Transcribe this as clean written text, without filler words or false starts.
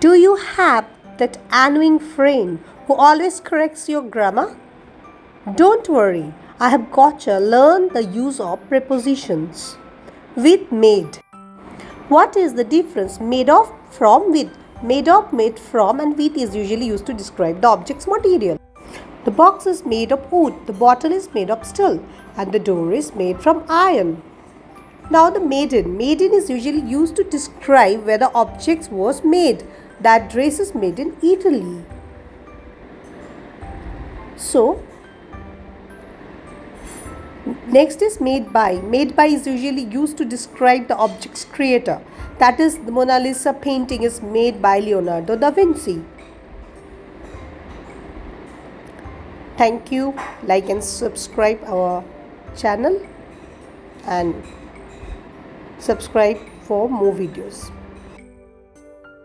Do you have that annoying friend who always corrects your grammar? Don't worry, I have got you. Learn the use of prepositions. With made. What is the difference? Made of, from, with. Made of, made from, and with is usually used to describe the object's material. The box is made of wood, the bottle is made of steel, and the door is made from iron. Now the maiden. Maiden is usually used to describe where the object was made. That dress is made in Italy. So, next is made by. Made by is usually used to describe the object's creator. That is, the Mona Lisa painting is made by Leonardo da Vinci. Thank you. Like and subscribe our channel and subscribe for more videos.